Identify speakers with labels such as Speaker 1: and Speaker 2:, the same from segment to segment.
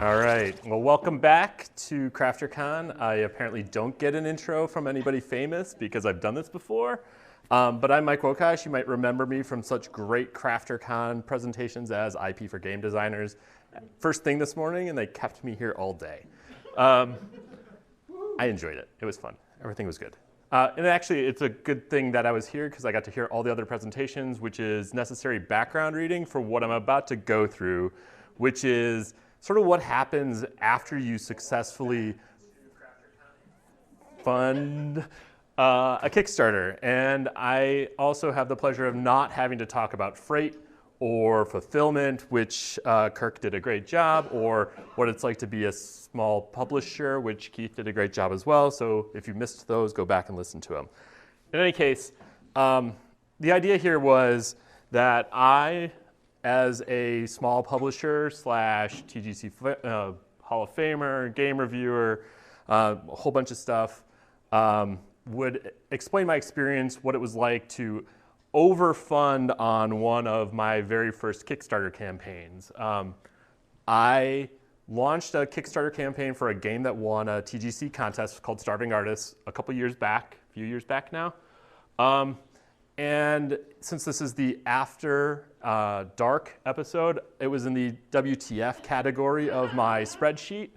Speaker 1: All right, well, welcome back to CrafterCon. I apparently don't get an intro from anybody famous because I've done this before. But I'm Mike Wokasch. You might remember me from such great CrafterCon presentations as IP for Game Designers. First thing this morning, and they kept me here all day. I enjoyed it. It was fun. Everything was good. And actually, it's a good thing that I was here because I got to hear all the other presentations, which is necessary background reading for what I'm about to go through, which is sort of what happens after you successfully fund a Kickstarter. And I also have the pleasure of not having to talk about freight or fulfillment, which Kirk did a great job, or what it's like to be a small publisher, which Keith did a great job as well. So if you missed those, go back and listen to them. In any case, the idea here was that I, as a small publisher slash TGC Hall of Famer, game reviewer, a whole bunch of stuff, would explain my experience, what it was like to overfund on one of my very first Kickstarter campaigns. I launched a Kickstarter campaign for a game that won a TGC contest called Starving Artists a few years back now. And since this is the After Dark episode, it was in the WTF category of my spreadsheet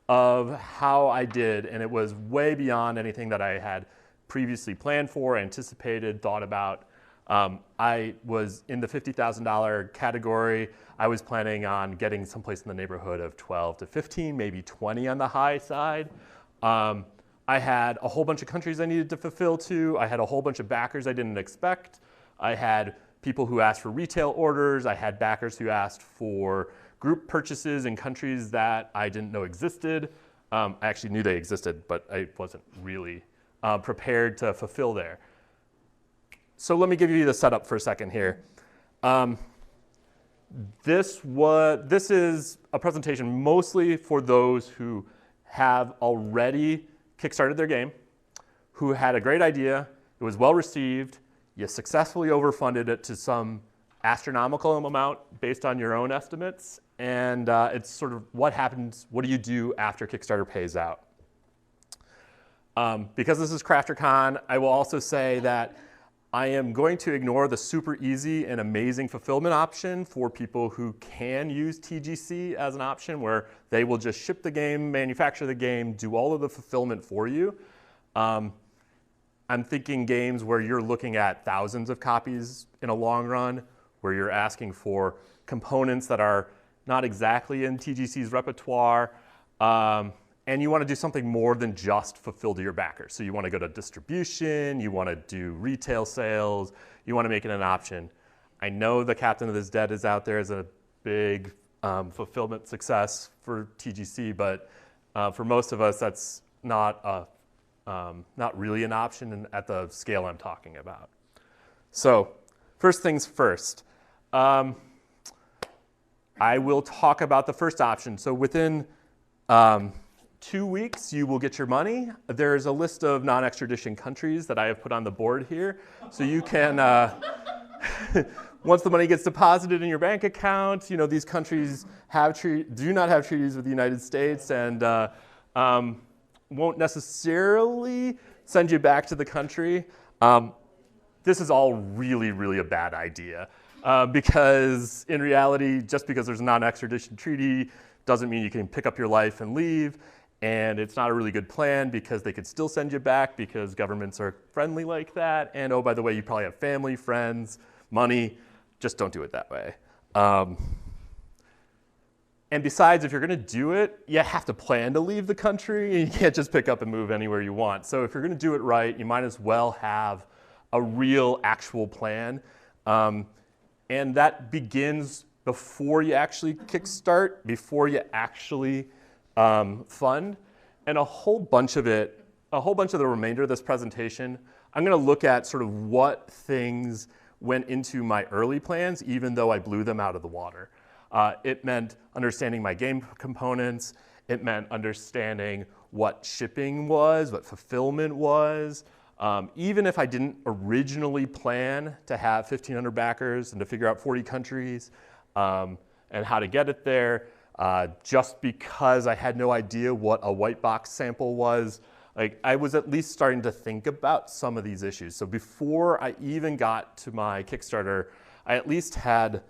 Speaker 1: of how I did, and it was way beyond anything that I had previously planned for, anticipated, thought about. I was in the $50,000 category. I was planning on getting someplace in the neighborhood of 12 to 15, maybe 20 on the high side. I had a whole bunch of countries I needed to fulfill to. I had a whole bunch of backers I didn't expect. I had people who asked for retail orders. I had backers who asked for group purchases in countries that I didn't know existed. I actually knew they existed, but I wasn't really prepared to fulfill there. So let me give you the setup for a second here. This is a presentation mostly for those who have already kickstarted their game, who had a great idea, it was well received, you successfully overfunded it to some astronomical amount based on your own estimates, and it's sort of what happens, what do you do after Kickstarter pays out? Because this is CrafterCon, I will also say that I am going to ignore the super easy and amazing fulfillment option for people who can use TGC as an option where they will just ship the game, manufacture the game, do all of the fulfillment for you. I'm thinking games where you're looking at thousands of copies in a long run, where you're asking for components that are not exactly in TGC's repertoire, and you want to do something more than just fulfill to your backers. So you want to go to distribution, you want to do retail sales, you want to make it an option. I know the Captain of This Dead is out there as a big fulfillment success for TGC, but for most of us, that's not really an option at the scale I'm talking about. So first things first, I will talk about the first option. So within 2 weeks, you will get your money. There's a list of non-extradition countries that I have put on the board here. So you can, once the money gets deposited in your bank account, you know, these countries do not have treaties with the United States and won't necessarily send you back to the country. This is all really, really a bad idea because in reality, just because there's a non-extradition treaty doesn't mean you can pick up your life and leave. And it's not a really good plan because they could still send you back because governments are friendly like that. And oh, by the way, you probably have family, friends, money. Just don't do it that way. And besides, if you're going to do it, you have to plan to leave the country. You can't just pick up and move anywhere you want. So if you're going to do it right, you might as well have a real, actual plan. And that begins before you actually kickstart, before you actually fund, and a whole bunch of the remainder of this presentation, I'm going to look at sort of what things went into my early plans, even though I blew them out of the water. It meant understanding my game components. It meant understanding what shipping was, what fulfillment was. Even if I didn't originally plan to have 1,500 backers and to figure out 40 countries and how to get it there, just because I had no idea what a white box sample was. Like, I was at least starting to think about some of these issues. So before I even got to my Kickstarter, I at least had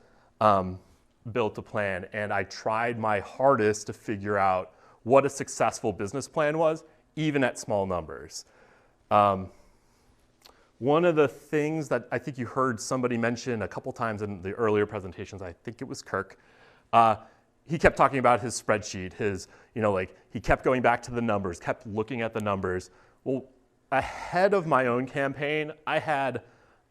Speaker 1: built a plan, and I tried my hardest to figure out what a successful business plan was, even at small numbers. One of the things that I think you heard somebody mention a couple times in the earlier presentations, I think it was Kirk, he kept talking about his spreadsheet, he kept going back to the numbers, kept looking at the numbers. Well, ahead of my own campaign, I had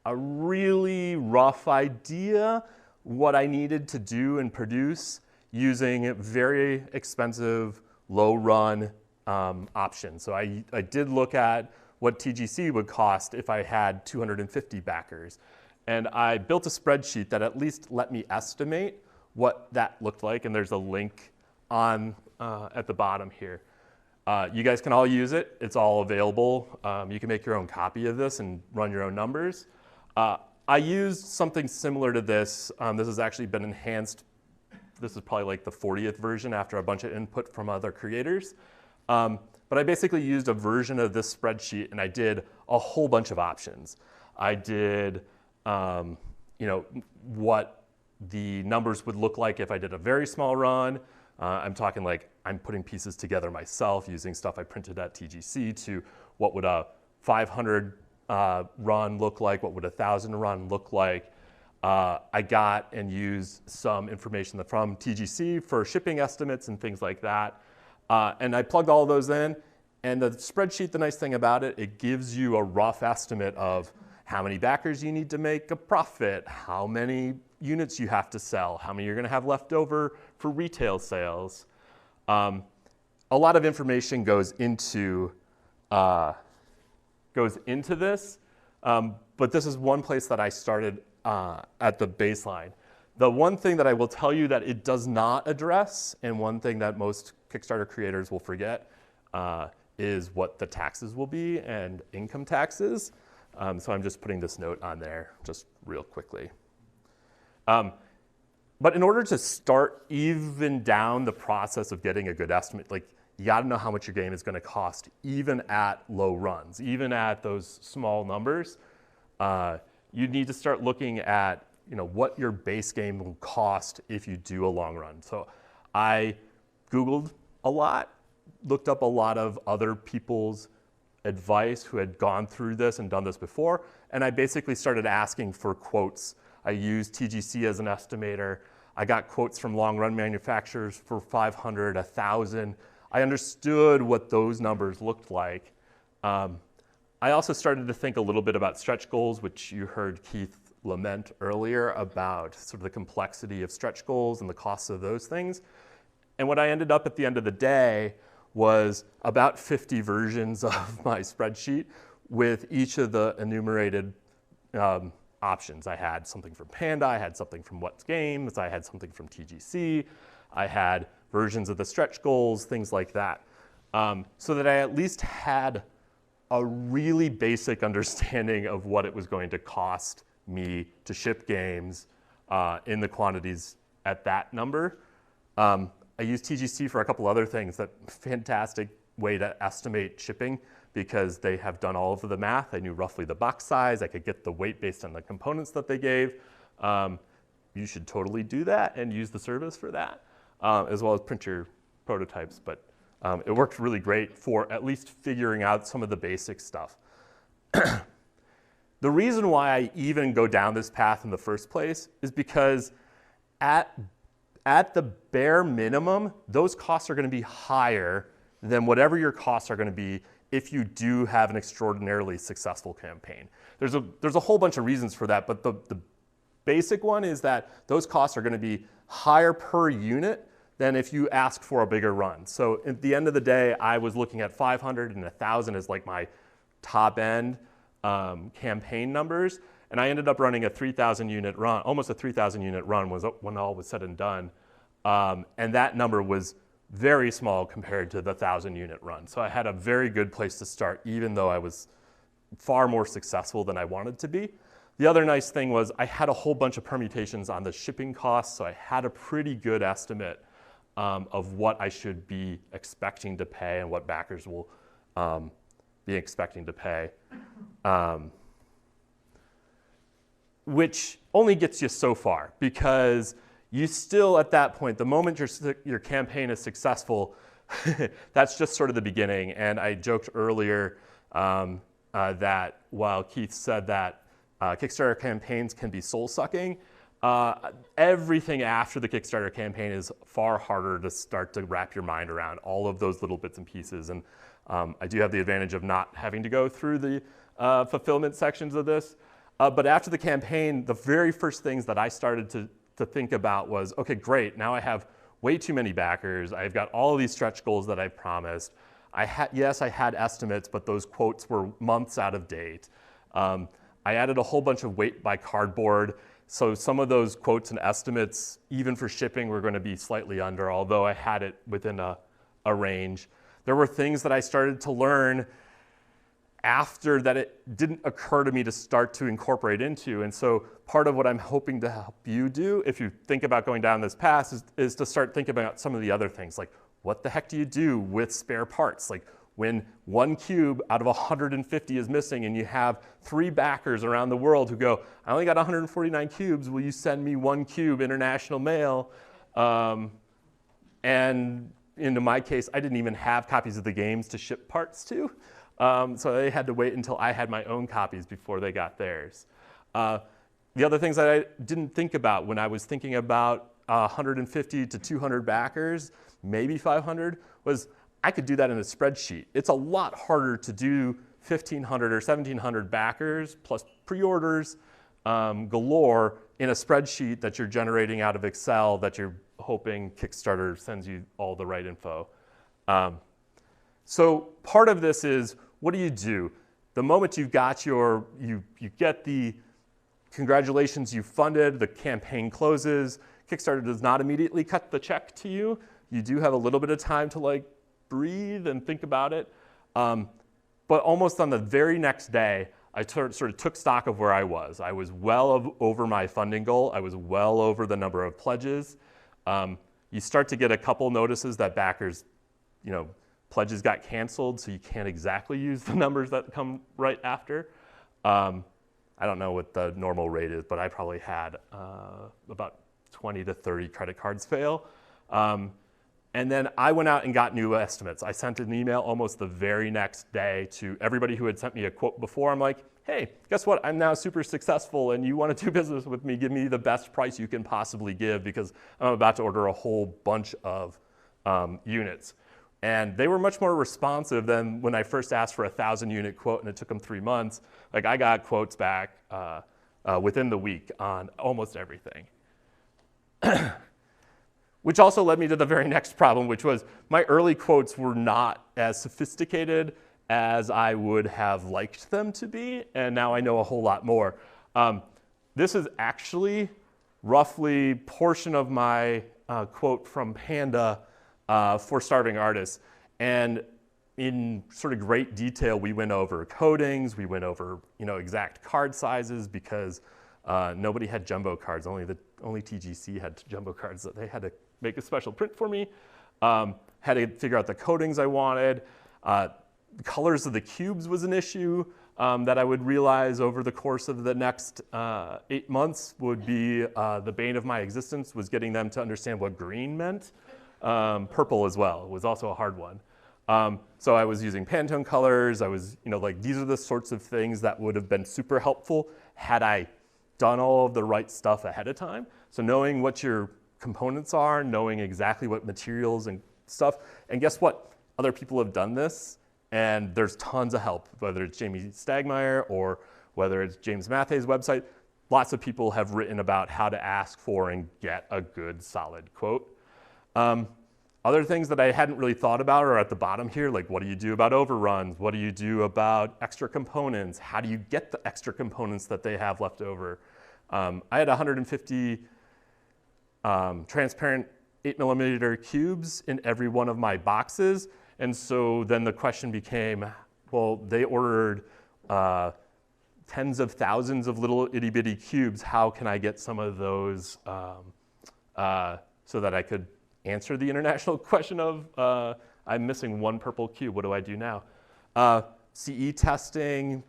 Speaker 1: a really rough idea what I needed to do and produce using very expensive, low run options. So I did look at what TGC would cost if I had 250 backers. And I built a spreadsheet that at least let me estimate what that looked like. And there's a link on at the bottom here. You guys can all use it. It's all available. You can make your own copy of this and run your own numbers. I used something similar to this. This has actually been enhanced. This is probably like the 40th version after a bunch of input from other creators. But I basically used a version of this spreadsheet, and I did a whole bunch of options. I did, what the numbers would look like if I did a very small run. I'm talking like I'm putting pieces together myself using stuff I printed at TGC to what would a 500 run look like, what would a 1,000 run look like. I got and used some information from TGC for shipping estimates and things like that. And I plugged all of those in. And the spreadsheet, the nice thing about it, it gives you a rough estimate of how many backers you need to make a profit, how many units you have to sell, how many you're going to have left over for retail sales. A lot of information goes into this, but this is one place that I started at the baseline. The one thing that I will tell you that it does not address, and one thing that most Kickstarter creators will forget, is what the taxes will be and income taxes. So I'm just putting this note on there just real quickly. But in order to start even down the process of getting a good estimate, like you gotta know how much your game is gonna cost, even at low runs, even at those small numbers. You need to start looking at what your base game will cost if you do a long run. So I Googled a lot, looked up a lot of other people's advice who had gone through this and done this before, and I basically started asking for quotes. I used TGC as an estimator. I got quotes from long run manufacturers for 500, 1,000. I understood what those numbers looked like. I also started to think a little bit about stretch goals, which you heard Keith lament earlier about sort of the complexity of stretch goals and the costs of those things. And what I ended up at the end of the day was about 50 versions of my spreadsheet with each of the enumerated options. I had something from Panda, I had something from What's Games, I had something from TGC, I had versions of the stretch goals, things like that. So that I at least had a really basic understanding of what it was going to cost me to ship games in the quantities at that number. I used TGC for a couple other things. That fantastic way to estimate shipping because they have done all of the math. I knew roughly the box size. I could get the weight based on the components that they gave. You should totally do that and use the service for that, as well as print your prototypes. But it worked really great for at least figuring out some of the basic stuff. The reason why I even go down this path in the first place is because at the bare minimum, those costs are going to be higher than whatever your costs are going to be if you do have an extraordinarily successful campaign. There's a whole bunch of reasons for that, but the basic one is that those costs are going to be higher per unit than if you ask for a bigger run. So at the end of the day, I was looking at 500 and 1,000 as like my top end campaign numbers. And I ended up running a 3,000 unit run, almost a 3,000 unit run when all was said and done. And that number was very small compared to the 1,000 unit run. So I had a very good place to start, even though I was far more successful than I wanted to be. The other nice thing was I had a whole bunch of permutations on the shipping costs, so I had a pretty good estimate of what I should be expecting to pay and what backers will be expecting to pay, which only gets you so far, because you still, at that point, the moment your campaign is successful, that's just sort of the beginning. And I joked earlier that while Keith said that Kickstarter campaigns can be soul-sucking, everything after the Kickstarter campaign is far harder to start to wrap your mind around, all of those little bits and pieces. And I do have the advantage of not having to go through the fulfillment sections of this. But after the campaign, the very first things that I started to think about was, okay, great, now I have way too many backers. I've got all of these stretch goals that I promised. Yes, I had estimates, but those quotes were months out of date. I added a whole bunch of weight by cardboard. So some of those quotes and estimates, even for shipping, were going to be slightly under, although I had it within a range. There were things that I started to learn after that it didn't occur to me to start to incorporate into. And so part of what I'm hoping to help you do, if you think about going down this path, is to start thinking about some of the other things, like what the heck do you do with spare parts? Like when one cube out of 150 is missing and you have 3 backers around the world who go, I only got 149 cubes, will you send me 1 cube international mail? And in my case, I didn't even have copies of the games to ship parts to. So they had to wait until I had my own copies before they got theirs. The other things that I didn't think about when I was thinking about 150 to 200 backers, maybe 500, was I could do that in a spreadsheet. It's a lot harder to do 1,500 or 1,700 backers plus pre-orders galore in a spreadsheet that you're generating out of Excel that you're hoping Kickstarter sends you all the right info. So part of this is, what do you do? The moment you've got you get the congratulations, you funded, the campaign closes, Kickstarter does not immediately cut the check to you. You do have a little bit of time to like breathe and think about it. But almost on the very next day, I sort of took stock of where I was. I was well over my funding goal. I was well over the number of pledges. You start to get a couple notices that backers, pledges got canceled, so you can't exactly use the numbers that come right after. I don't know what the normal rate is, but I probably had about 20 to 30 credit cards fail. And then I went out and got new estimates. I sent an email almost the very next day to everybody who had sent me a quote before. I'm like, hey, guess what? I'm now super successful and you want to do business with me, give me the best price you can possibly give because I'm about to order a whole bunch of units. And they were much more responsive than when I first asked for a 1,000-unit quote and it took them 3 months. Like I got quotes back within the week on almost everything. Which also led me to the very next problem, which was my early quotes were not as sophisticated as I would have liked them to be, and now I know a whole lot more. This is actually roughly portion of my quote from Panda for Starving Artists. And in sort of great detail, we went over codings, we went over exact card sizes because nobody had jumbo cards. Only TGC had jumbo cards that they had to make a special print for me. Had to figure out the codings I wanted. The colors of the cubes was an issue that I would realize over the course of the next 8 months would be the bane of my existence, was getting them to understand what green meant. Purple as well was also a hard one. So I was using Pantone colors. I was, these are the sorts of things that would have been super helpful had I done all of the right stuff ahead of time. So knowing what your components are, knowing exactly what materials and stuff. And guess what? Other people have done this, and there's tons of help, whether it's Jamie Stagmeyer or whether it's James Mathey's website. Lots of people have written about how to ask for and get a good, solid quote. Other things that I hadn't really thought about are at the bottom here, like what do you do about overruns? What do you do about extra components? How do you get the extra components that they have left over? I had 150 transparent 8mm cubes in every one of my boxes. And so then the question became, well, they ordered tens of thousands of little itty bitty cubes. How can I get some of those so that I could answer the international question of, I'm missing one purple cube, what do I do now? CE testing,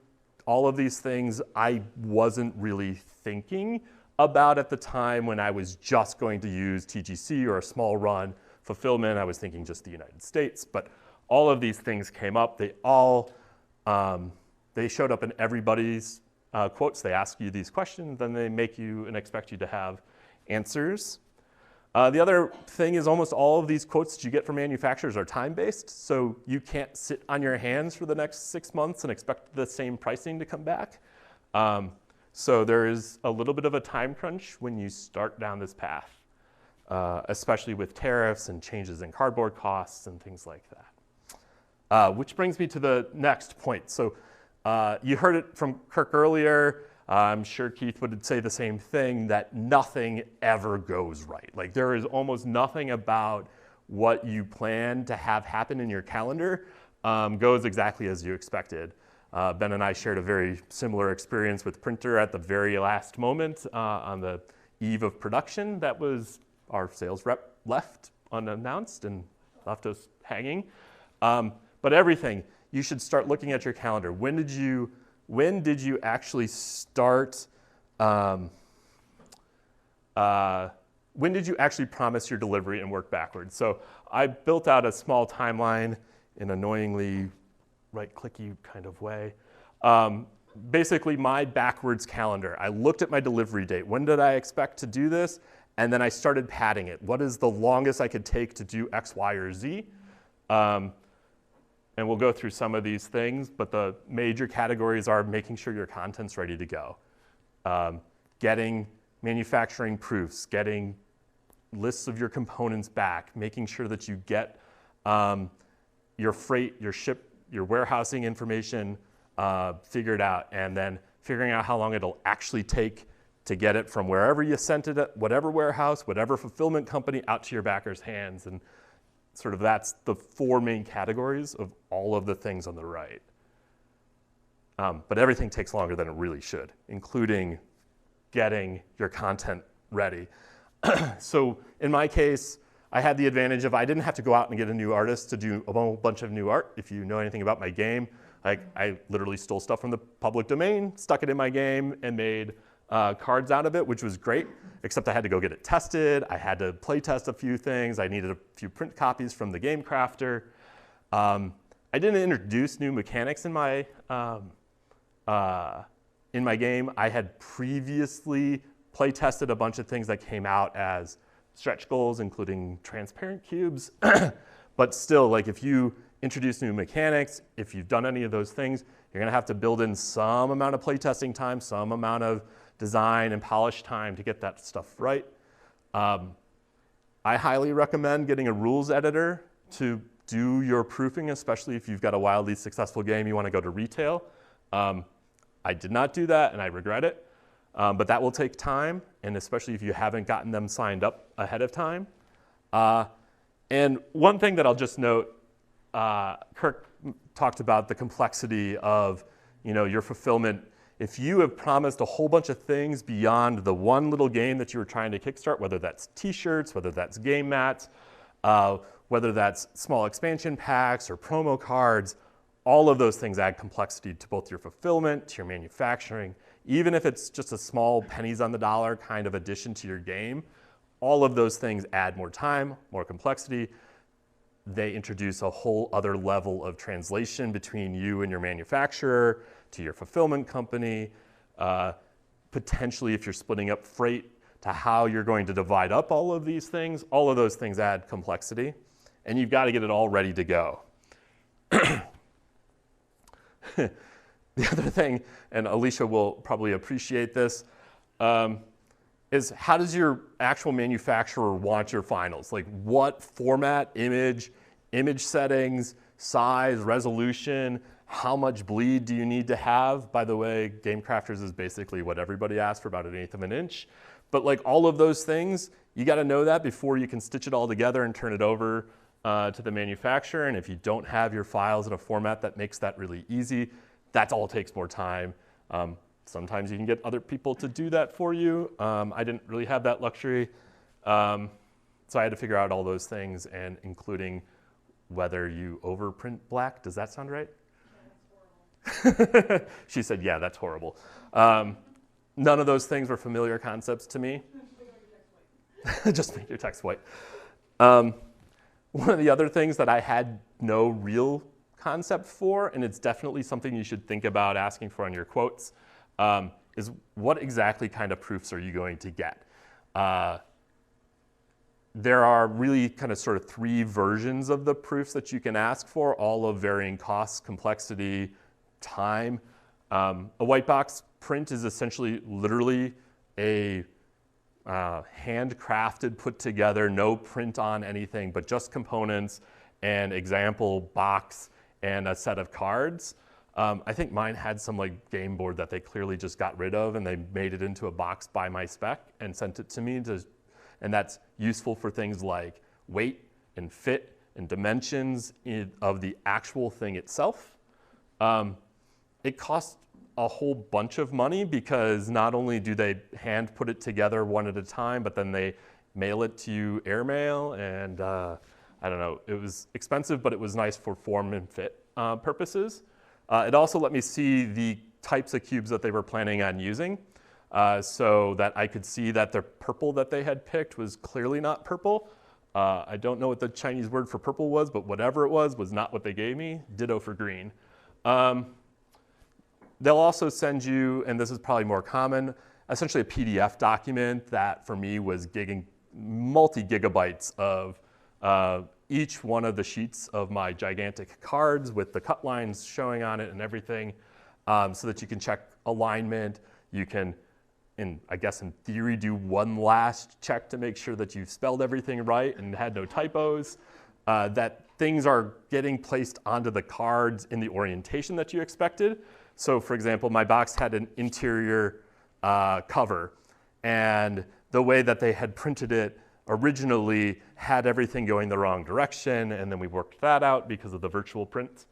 Speaker 1: all of these things I wasn't really thinking about at the time when I was just going to use TGC or a small run fulfillment. I was thinking just the United States, but all of these things came up. They all, they showed up in everybody's quotes. They ask you these questions, then they make you and expect you to have answers. The other thing is almost all of these quotes that you get from manufacturers are time-based, so you can't sit on your hands for the next 6 months and expect the same pricing to come back. So there is a little bit of a time crunch when you start down this path, especially with tariffs and changes in cardboard costs and things like that. Which brings me to the next point. So you heard it from Kirk earlier. I'm sure Keith would say the same thing, that nothing ever goes right. Like, there is almost nothing about what you plan to have happen in your calendar goes exactly as you expected. Ben and I shared a very similar experience with Printer at the very last moment on the eve of production. That was our sales rep left unannounced and left us hanging. But everything, you should start looking at your calendar. When did you actually start, when did you actually promise your delivery and work backwards? So I built out a small timeline in an annoyingly right-clicky kind of way. Basically, my backwards calendar. I looked at my delivery date. When did I expect to do this? And then I started padding it. What is the longest I could take to do X, Y, or Z? And we'll go through some of these things, but the major categories are making sure your content's ready to go, getting manufacturing proofs, getting lists of your components back, making sure that you get your freight, your warehousing information figured out, and then figuring out how long it'll actually take to get it from wherever you sent it at, whatever warehouse, whatever fulfillment company, out to your backer's hands. And sort of that's the 4 main categories of all of the things on the right. But everything takes longer than it really should, including getting your content ready. So in my case, I had the advantage of I didn't have to go out and get a new artist to do a whole bunch of new art. If you know anything about my game, I literally stole stuff from the public domain, stuck it in my game, and made cards out of it, which was great, except I had to go get it tested. I had to play test a few things. I needed a few print copies from the game crafter. I didn't introduce new mechanics in my game. I had previously play tested a bunch of things that came out as stretch goals, including transparent cubes. But still, like, if you introduce new mechanics, if you've done any of those things, you're gonna have to build in some amount of playtesting time, some amount of design and polish time to get that stuff right. I highly recommend getting a rules editor to do your proofing, especially if you've got a wildly successful game you want to go to retail. I did not do that, and I regret it. But that will take time, and especially if you haven't gotten them signed up ahead of time. And one thing that I'll just note, Kirk talked about the complexity of, your fulfillment. If you have promised a whole bunch of things beyond the one little game that you were trying to kickstart, whether that's t-shirts, whether that's game mats, whether that's small expansion packs or promo cards, all of those things add complexity to both your fulfillment, to your manufacturing. Even if it's just a small pennies on the dollar kind of addition to your game, all of those things add more time, more complexity. They introduce a whole other level of translation between you and your manufacturer, to your fulfillment company, potentially if you're splitting up freight, to how you're going to divide up all of these things. All of those things add complexity, and you've got to get it all ready to go. The other thing, and Alicia will probably appreciate this, is how does your actual manufacturer want your finals? Like, what format, image settings, size, resolution, how much bleed do you need to have? By the way, Game Crafters is basically what everybody asks for, about 1/8 of an inch. But like all of those things, you got to know that before you can stitch it all together and turn it over to the manufacturer. And if you don't have your files in a format that makes that really easy, that all takes more time. Sometimes you can get other people to do that for you. I didn't really have that luxury. So I had to figure out all those things, and including whether you overprint black. Does that sound right? Yeah, that's horrible. She said, yeah, that's horrible. None of those things were familiar concepts to me. Just make your text white. One of the other things that I had no real concept for, and it's definitely something you should think about asking for on your quotes, is what exactly kind of proofs are you going to get? There are really kind of sort of 3 versions of the proofs that you can ask for, all of varying costs, complexity, time. A white box print is essentially literally a handcrafted, put together, no print on anything, but just components, an example box, and a set of cards. I think mine had some like game board that they clearly just got rid of, and they made it into a box by my spec and sent it to me. And that's useful for things like weight and fit and dimensions of the actual thing itself. It costs a whole bunch of money because not only do they hand put it together one at a time, but then they mail it to you airmail, and I don't know, it was expensive, but it was nice for form and fit purposes. It also let me see the types of cubes that they were planning on using, so that I could see that the purple that they had picked was clearly not purple. I don't know what the Chinese word for purple was, but whatever it was not what they gave me. Ditto for green. They'll also send you, and this is probably more common, essentially a PDF document that for me was multi-gigabytes of each one of the sheets of my gigantic cards with the cut lines showing on it and everything, so that you can check alignment. You can, I guess in theory, do one last check to make sure that you've spelled everything right and had no typos, that things are getting placed onto the cards in the orientation that you expected. So for example, my box had an interior cover, and the way that they had printed it originally had everything going the wrong direction, and then we worked that out because of the virtual print.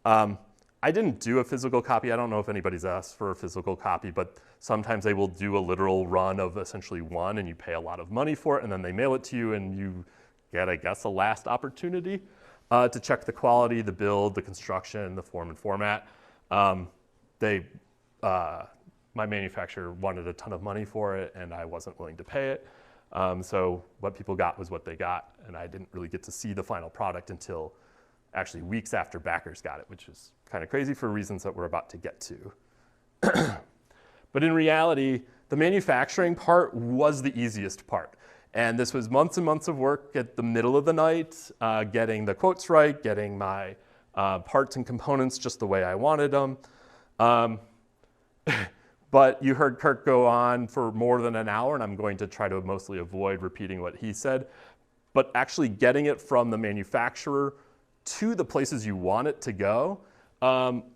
Speaker 1: I didn't do a physical copy. I don't know if anybody's asked for a physical copy, but sometimes they will do a literal run of essentially one, and you pay a lot of money for it, and then they mail it to you, and you get, I guess, a last opportunity to check the quality, the build, the construction, the form and format. My manufacturer wanted a ton of money for it, and I wasn't willing to pay it. So what people got was what they got, and I didn't really get to see the final product until actually weeks after backers got it, which is kind of crazy for reasons that we're about to get to. But in reality, the manufacturing part was the easiest part. And this was months and months of work at the middle of the night, getting the quotes right, getting my parts and components just the way I wanted them. But you heard Kirk go on for more than an hour, and I'm going to try to mostly avoid repeating what he said. But actually getting it from the manufacturer to the places you want it to go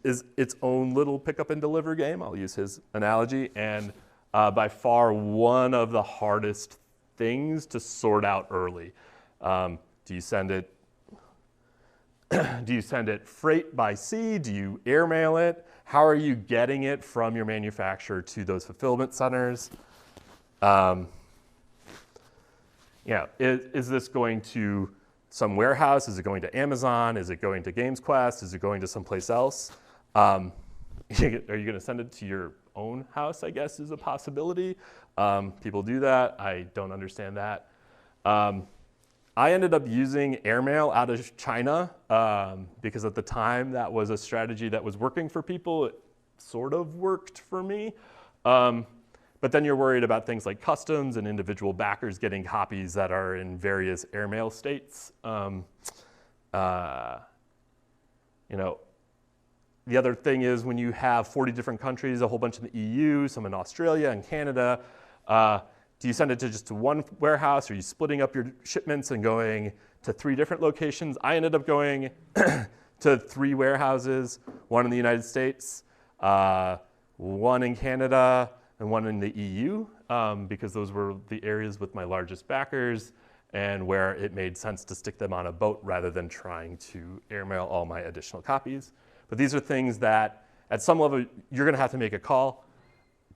Speaker 1: is its own little pick up and deliver game. I'll use his analogy. And by far one of the hardest things to sort out early. Do you send it freight by sea? Do you airmail it? How are you getting it from your manufacturer to those fulfillment centers? Is this going to some warehouse? Is it going to Amazon? Is it going to GamesQuest? Is it going to someplace else? Are you going to send it to your own house, I guess, is a possibility. People do that. I don't understand that. I ended up using airmail out of China because at the time that was a strategy that was working for people. It sort of worked for me. But then you're worried about things like customs and individual backers getting copies that are in various airmail states. The other thing is when you have 40 different countries, a whole bunch in the EU, some in Australia and Canada, do you send it to just one warehouse? Are you splitting up your shipments and going to 3 different locations? I ended up going to 3 warehouses, one in the United States, one in Canada, and one in the EU, because those were the areas with my largest backers and where it made sense to stick them on a boat rather than trying to airmail all my additional copies. But these are things that at some level you're gonna have to make a call,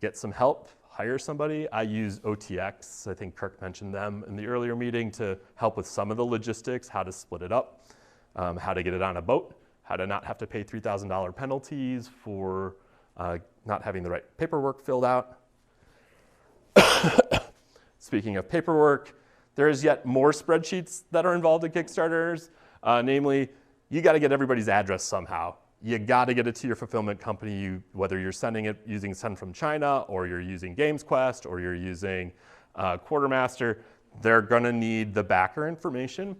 Speaker 1: get some help, hire somebody. I use OTX. I think Kirk mentioned them in the earlier meeting to help with some of the logistics, how to split it up, how to get it on a boat, how to not have to pay $3,000 penalties for not having the right paperwork filled out. Speaking of paperwork, there is yet more spreadsheets that are involved in Kickstarters. Namely, you got to get everybody's address somehow. You got to get it to your fulfillment company, whether you're sending it using Send from China, or you're using GamesQuest, or you're using Quartermaster. They're going to need the backer information.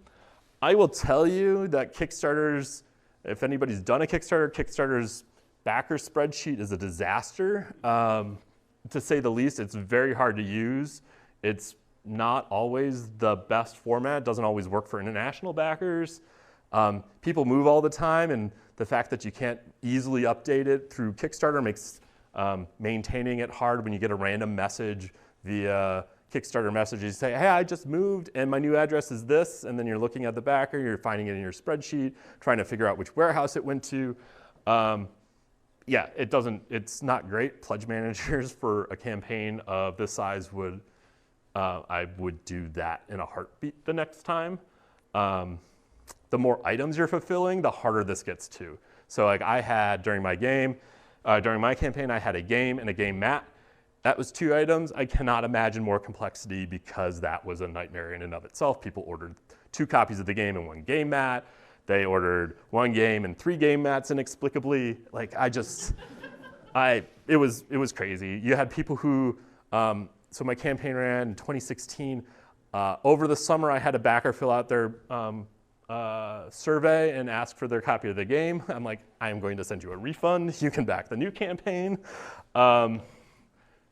Speaker 1: I will tell you that Kickstarters, if anybody's done a Kickstarter, Kickstarter's backer spreadsheet is a disaster. To say the least, it's very hard to use. It's not always the best format. It doesn't always work for international backers. People move all the time, and the fact that you can't easily update it through Kickstarter makes maintaining it hard when you get a random message via Kickstarter messages. You say, hey, I just moved and my new address is this, and then you're looking at the backer, you're finding it in your spreadsheet, trying to figure out which warehouse it went to. Yeah, it's not great. Pledge managers for a campaign of this size I would do that in a heartbeat the next time. The more items you're fulfilling, the harder this gets too. So like I had during my campaign, I had a game and a game mat. That was 2 items. I cannot imagine more complexity because that was a nightmare in and of itself. People ordered 2 copies of the game and 1 game mat. They ordered 1 game and 3 game mats inexplicably. Like it was crazy. You had people who, so my campaign ran in 2016. Over the summer, I had a backer fill out their survey and ask for their copy of the game. I'm like, I am going to send you a refund. You can back the new campaign.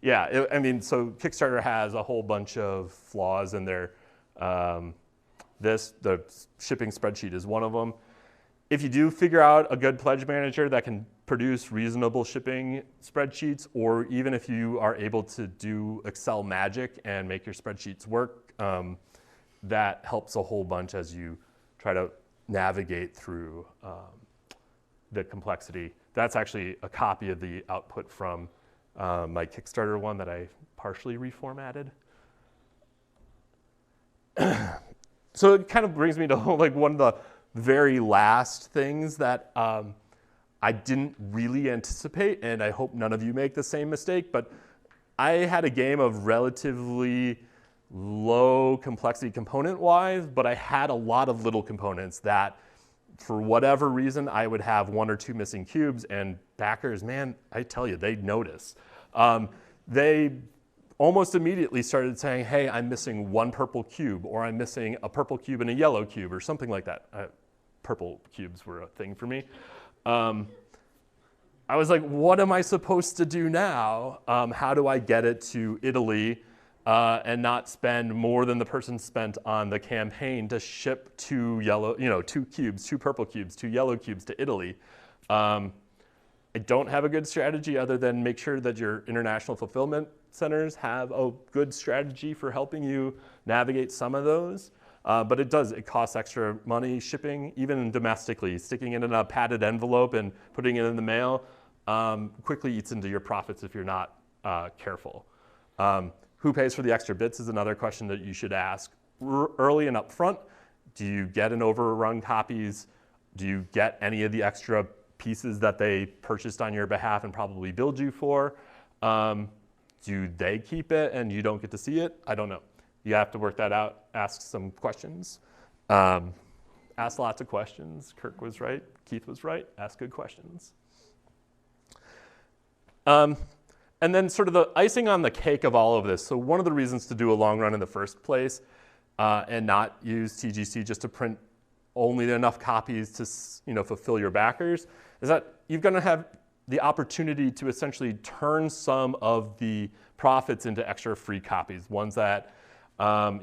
Speaker 1: Yeah, so Kickstarter has a whole bunch of flaws in their, the shipping spreadsheet is one of them. If you do figure out a good pledge manager that can produce reasonable shipping spreadsheets, or even if you are able to do Excel magic and make your spreadsheets work, that helps a whole bunch as you try to navigate through the complexity. That's actually a copy of the output from my Kickstarter one that I partially reformatted. So it kind of brings me to like one of the very last things that I didn't really anticipate, and I hope none of you make the same mistake, but I had a game of relatively low complexity component-wise, but I had a lot of little components that, for whatever reason, I would have 1 or 2 missing cubes, and backers, man, I tell you, they notice. They almost immediately started saying, hey, I'm missing 1 purple cube, or I'm missing a purple cube and a yellow cube, or something like that. Purple cubes were a thing for me. I was like, what am I supposed to do now? How do I get it to Italy and not spend more than the person spent on the campaign to ship 2 cubes, 2 purple cubes, 2 yellow cubes to Italy? I don't have a good strategy other than make sure that your international fulfillment centers have a good strategy for helping you navigate some of those. But it costs extra money shipping, even domestically. Sticking it in a padded envelope and putting it in the mail quickly eats into your profits if you're not careful. Who pays for the extra bits is another question that you should ask early and upfront. Do you get an overrun copies? Do you get any of the extra pieces that they purchased on your behalf and probably billed you for? Do they keep it and you don't get to see it? I don't know. You have to work that out, ask some questions. Ask lots of questions. Kirk was right, Keith was right, ask good questions. And then sort of the icing on the cake of all of this. So one of the reasons to do a long run in the first place and not use TGC just to print only enough copies to fulfill your backers is that you're going to have the opportunity to essentially turn some of the profits into extra free copies, ones that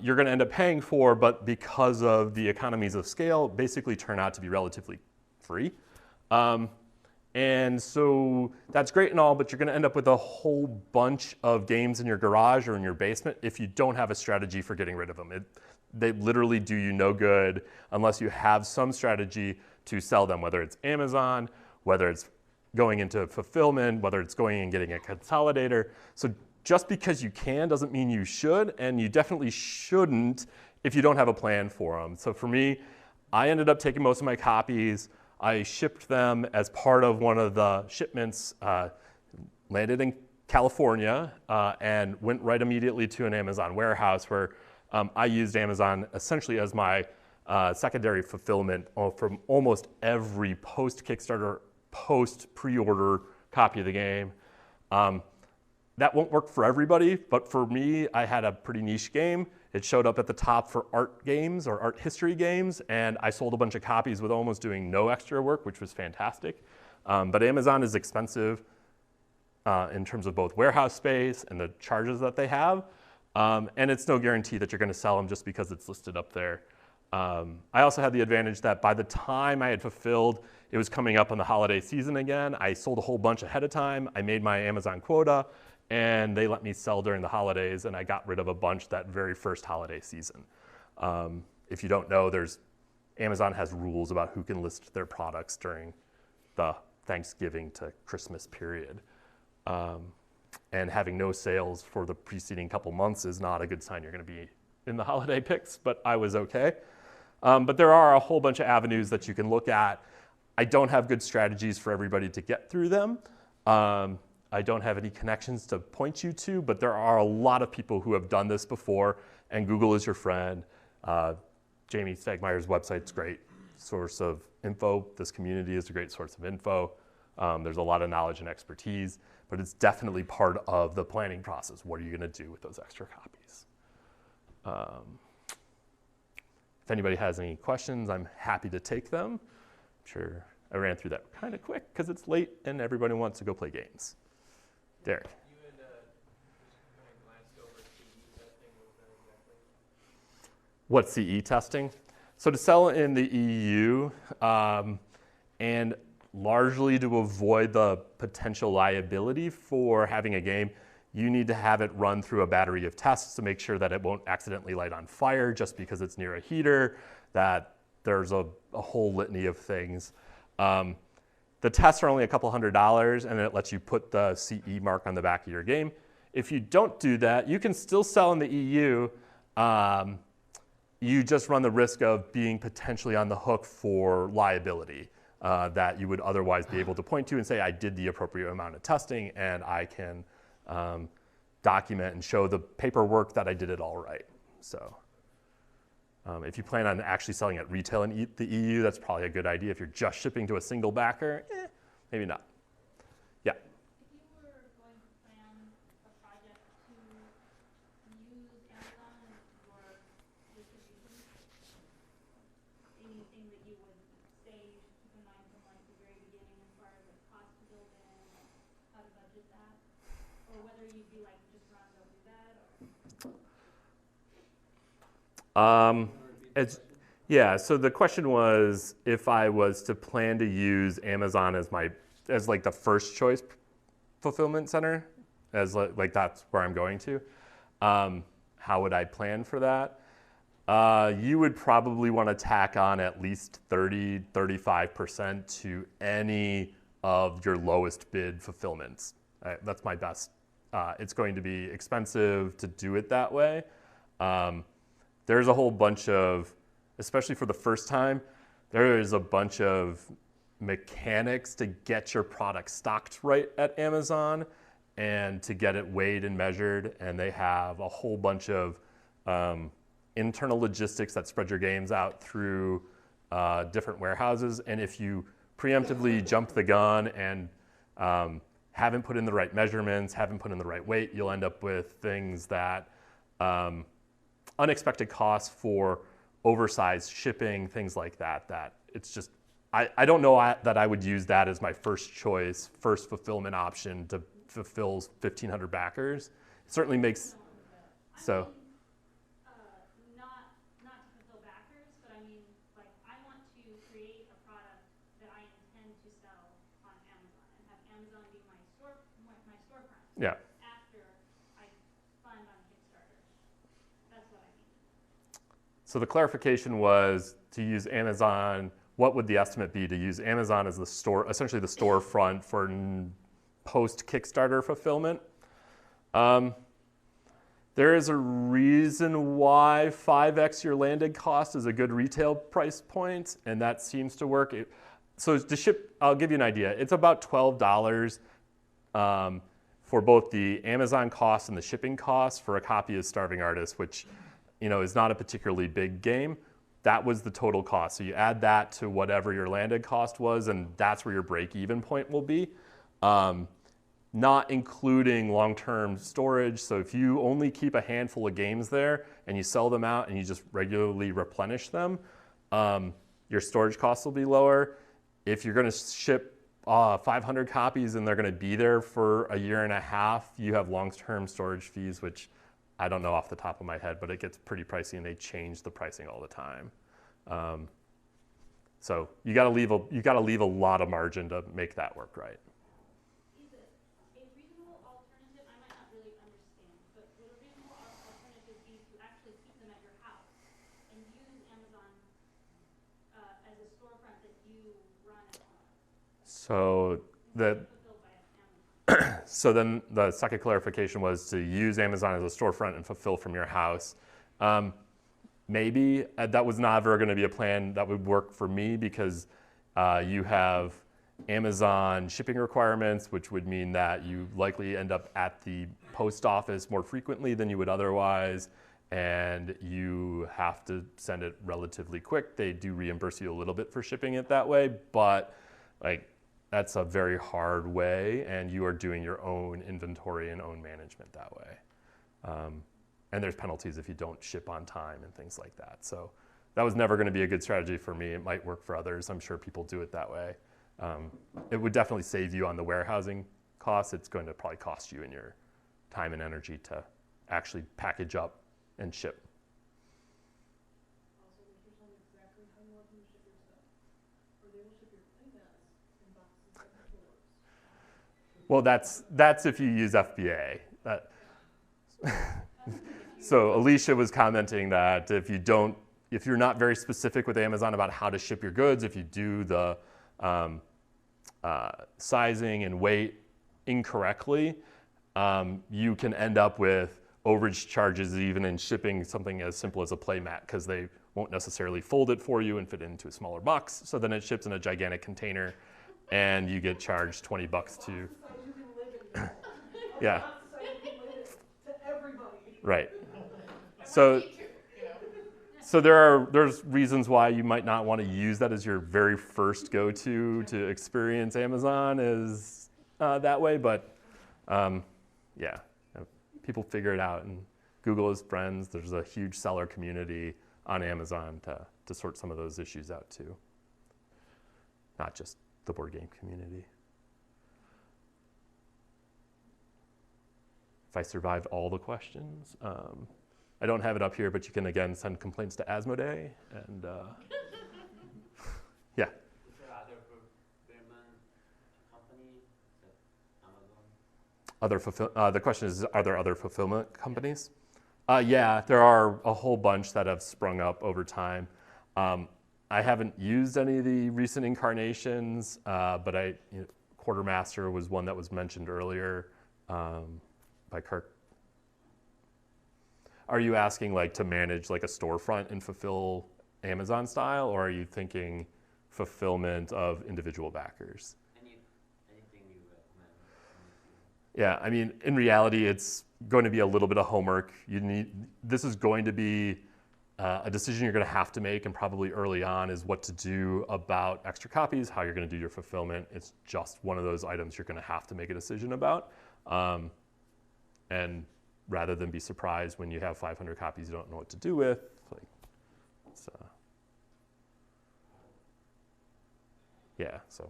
Speaker 1: you're going to end up paying for, but because of the economies of scale, basically turn out to be relatively free. And so that's great and all, but you're going to end up with a whole bunch of games in your garage or in your basement if you don't have a strategy for getting rid of them. They literally do you no good unless you have some strategy to sell them, whether it's Amazon, whether it's going into fulfillment, whether it's going and getting a consolidator. So just because you can doesn't mean you should, and you definitely shouldn't if you don't have a plan for them. So for me, I ended up taking most of my copies. I shipped them as part of one of the shipments, landed in California, and went right immediately to an Amazon warehouse where I used Amazon essentially as my secondary fulfillment from almost every post-Kickstarter, post-pre-order copy of the game. That won't work for everybody, but for me, I had a pretty niche game. It showed up at the top for art games or art history games, and I sold a bunch of copies with almost doing no extra work, which was fantastic. But Amazon is expensive in terms of both warehouse space and the charges that they have. And it's no guarantee that you're going to sell them just because it's listed up there. I also had the advantage that by the time I had fulfilled, it was coming up on the holiday season again. I sold a whole bunch ahead of time. I made my Amazon quota, and they let me sell during the holidays, and I got rid of a bunch that very first holiday season. If you don't know, Amazon has rules about who can list their products during the Thanksgiving to Christmas period. And having no sales for the preceding couple months is not a good sign you're going to be in the holiday picks, but I was okay. But there are a whole bunch of avenues that you can look at. I don't have good strategies for everybody to get through them. I don't have any connections to point you to, but there are a lot of people who have done this before, and Google is your friend. Jamie Stegmeier's website's a great source of info. This community is a great source of info. There's a lot of knowledge and expertise, but it's definitely part of the planning process. What are you going to do with those extra copies? If anybody has any questions, I'm happy to take them. I'm sure I ran through that kind of quick because it's late and everybody wants to go play games. Derek.
Speaker 2: You had just kind of glanced over CE testing. What was that exactly?
Speaker 1: What CE testing? So to sell in the EU, and largely to avoid the potential liability for having a game, you need to have it run through a battery of tests to make sure that it won't accidentally light on fire just because it's near a heater, that there's a whole litany of things. The tests are only a couple $100, and it lets you put the CE mark on the back of your game. If you don't do that, you can still sell in the EU. You just run the risk of being potentially on the hook for liability that you would otherwise be able to point to and say, I did the appropriate amount of testing, and I can document and show the paperwork that I did it all right. So if you plan on actually selling at retail in the EU, that's probably a good idea. If you're just shipping to a single backer, maybe not. Yeah?
Speaker 3: If you were going to plan a project to use Amazon for distribution, anything that you would say keep in mind from like the very beginning as far as like cost to build in, how to budget that, or whether you'd be like just run, don't do that, or?
Speaker 1: Yeah, so the question was if I was to plan to use Amazon as like the first choice fulfillment center, as like that's where I'm going to, how would I plan for that? You would probably want to tack on at least 30-35% to any of your lowest bid fulfillments. That's my best. It's going to be expensive to do it that way. There's a whole bunch of, especially for the first time, there is a bunch of mechanics to get your product stocked right at Amazon and to get it weighed and measured. And they have a whole bunch of internal logistics that spread your games out through different warehouses. And if you preemptively jump the gun and haven't put in the right measurements, haven't put in the right weight, you'll end up with things that unexpected costs for oversized shipping, things like that, that it's just, I don't know that I would use that as my first choice, first fulfillment option to fulfill 1,500 backers. It certainly makes, so.
Speaker 3: Not to fulfill backers, but I mean, like, I want to create a product that I intend to sell on Amazon and have Amazon be my storefront.
Speaker 1: Yeah.
Speaker 3: After I fund on Kickstarter. That's what I mean.
Speaker 1: So the clarification was to use Amazon. What would the estimate be to use Amazon as the store, essentially the storefront for post Kickstarter fulfillment? There is a reason why 5x your landed cost is a good retail price point, and that seems to work. So to ship, I'll give you an idea. It's about $12 for both the Amazon cost and the shipping cost for a copy of Starving Artist, which is not a particularly big game. That was the total cost. So you add that to whatever your landed cost was, and that's where your break-even point will be. Not including long-term storage. So if you only keep a handful of games there and you sell them out and you just regularly replenish them, your storage costs will be lower. If you're going to ship 500 copies and they're going to be there for a year and a half, you have long-term storage fees, which I don't know off the top of my head, but it gets pretty pricey and they change the pricing all the time. So you got to leave a lot of margin to make that work right. So then the second clarification was to use Amazon as a storefront and fulfill from your house. Maybe that was never going to be a plan that would work for me because you have Amazon shipping requirements, which would mean that you likely end up at the post office more frequently than you would otherwise, and you have to send it relatively quick. They do reimburse you a little bit for shipping it that way, but that's a very hard way, and you are doing your own inventory and own management that way. And there's penalties if you don't ship on time and things like that. So that was never going to be a good strategy for me. It might work for others. I'm sure people do it that way. It would definitely save you on the warehousing costs. It's going to probably cost you in your time and energy to actually package up and ship. Well, that's if you use FBA. So Alicia was commenting that if you're not very specific with Amazon about how to ship your goods, if you do the sizing and weight incorrectly, you can end up with overage charges even in shipping something as simple as a playmat because they won't necessarily fold it for you and fit it into a smaller box. So then it ships in a gigantic container and you get charged $20 to... Yeah. Right. So there's reasons why you might not want to use that as your very first go-to to experience Amazon is that way, but yeah, people figure it out, and Google is friends. There's a huge seller community on Amazon to sort some of those issues out too, not just the board game community. If I survived all the questions. I don't have it up here, but you can, again, send complaints to Asmodee. And yeah.
Speaker 4: Is there other fulfillment company Amazon?
Speaker 1: The question is, are there other fulfillment companies? Yeah, there are a whole bunch that have sprung up over time. I haven't used any of the recent incarnations, but Quartermaster was one that was mentioned earlier by Kirk. Are you asking to manage a storefront and fulfill Amazon style, or are you thinking fulfillment of individual backers?
Speaker 4: Anything you recommend?
Speaker 1: Yeah, I mean, in reality, it's going to be a little bit of homework. This is going to be a decision you're going to have to make, and probably early on, is what to do about extra copies, how you're going to do your fulfillment. It's just one of those items you're going to have to make a decision about. And rather than be surprised when you have 500 copies you don't know what to do with. Yeah, so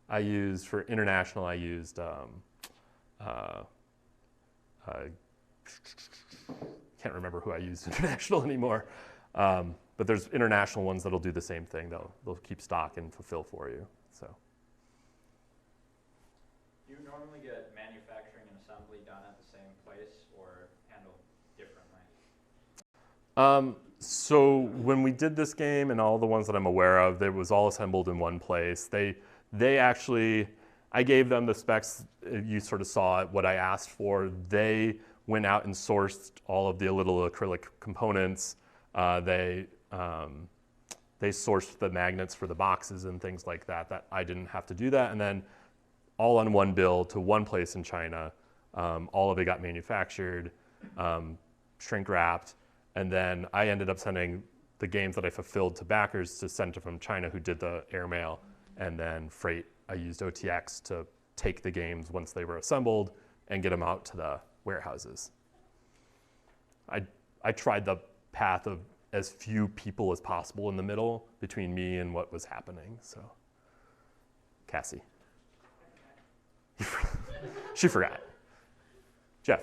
Speaker 1: for international, I used, can't remember who I used international anymore. But there's international ones that'll do the same thing. They'll keep stock and fulfill for you, so.
Speaker 5: Do you normally get manufacturing and assembly done at the same place or handled differently?
Speaker 1: So when we did this game, and all the ones that I'm aware of, it was all assembled in one place. They actually, I gave them the specs. You sort of saw it, what I asked for. They went out and sourced all of the little acrylic components. They sourced the magnets for the boxes and things like that, that I didn't have to do that. And then all on one bill to one place in China. All of it got manufactured, shrink wrapped. And then I ended up sending the games that I fulfilled to backers to send to from China who did the airmail. And then freight, I used OTX to take the games once they were assembled and get them out to the warehouses. I tried the path of as few people as possible in the middle between me and what was happening. So, Cassie. She forgot. Jeff.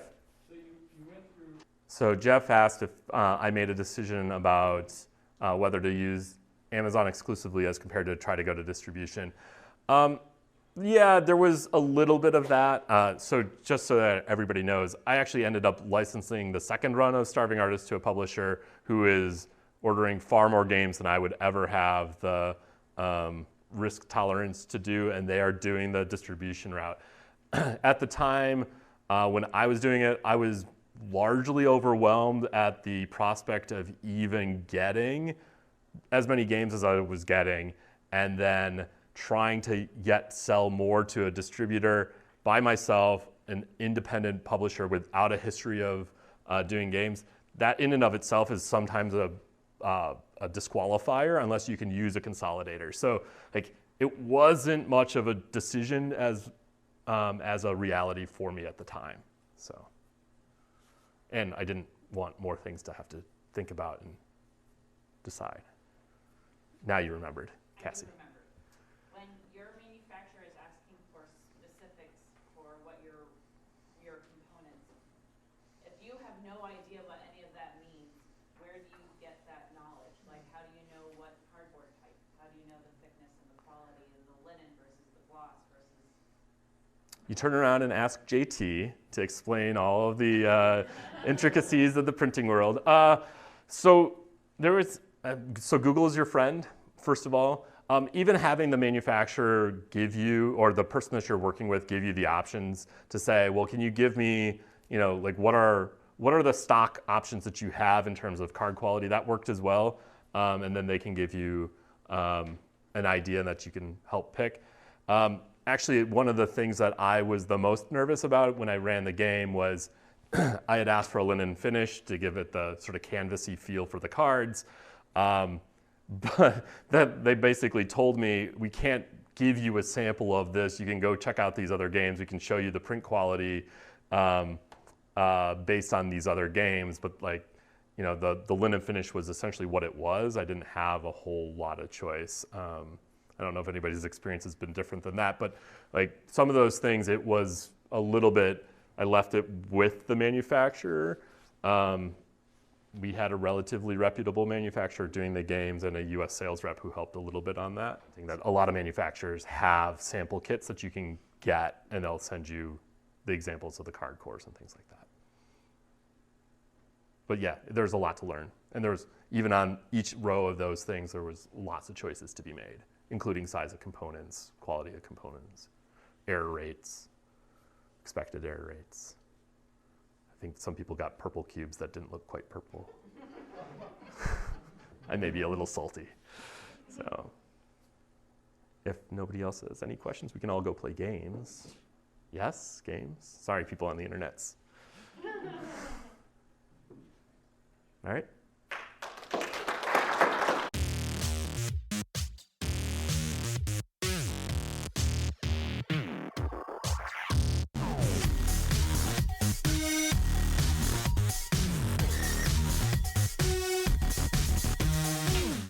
Speaker 2: So you went through.
Speaker 1: So Jeff asked if I made a decision about whether to use Amazon exclusively as compared to try to go to distribution. Yeah, there was a little bit of that. So just so that everybody knows, I actually ended up licensing the second run of Starving Artist to a publisher who is ordering far more games than I would ever have the risk tolerance to do, and they are doing the distribution route. At the time when I was doing it, I was largely overwhelmed at the prospect of even getting as many games as I was getting, and then trying to yet sell more to a distributor by myself, an independent publisher without a history of doing games. That in and of itself is sometimes a disqualifier unless you can use a consolidator. So like it wasn't much of a decision as a reality for me at the time. So, and I didn't want more things to have to think about and decide. Now you remembered, Cassie.
Speaker 6: I do remember. When your manufacturer is asking for specifics for what your components, if you have no idea what any of that means, where do you get that knowledge? Like, how do you know what cardboard type? How do you know the thickness and the quality of the linen versus the gloss versus?
Speaker 1: You turn around and ask JT to explain all of the intricacies of the printing world. So Google is your friend, first of all. Even having the manufacturer give you, or the person that you're working with give you the options to say, well, can you give me, like what are the stock options that you have in terms of card quality? That worked as well. And then they can give you an idea that you can help pick. Actually, one of the things that I was the most nervous about when I ran the game was I had asked for a linen finish to give it the sort of canvasy feel for the cards. But they basically told me, we can't give you a sample of this. You can go check out these other games. We can show you the print quality based on these other games. But the linen finish was essentially what it was. I didn't have a whole lot of choice. I don't know if anybody's experience has been different than that, but like some of those things, it was a little bit, I left it with the manufacturer. We had a relatively reputable manufacturer doing the games and a US sales rep who helped a little bit on that. I think that a lot of manufacturers have sample kits that you can get, and they'll send you the examples of the card cores and things like that. But yeah, there's a lot to learn. And there's, even on each row of those things, there was lots of choices to be made, including size of components, quality of components, error rates, expected error rates. I think some people got purple cubes that didn't look quite purple. I may be a little salty. So if nobody else has any questions, we can all go play games. Yes, games? Sorry, people on the internets. All right.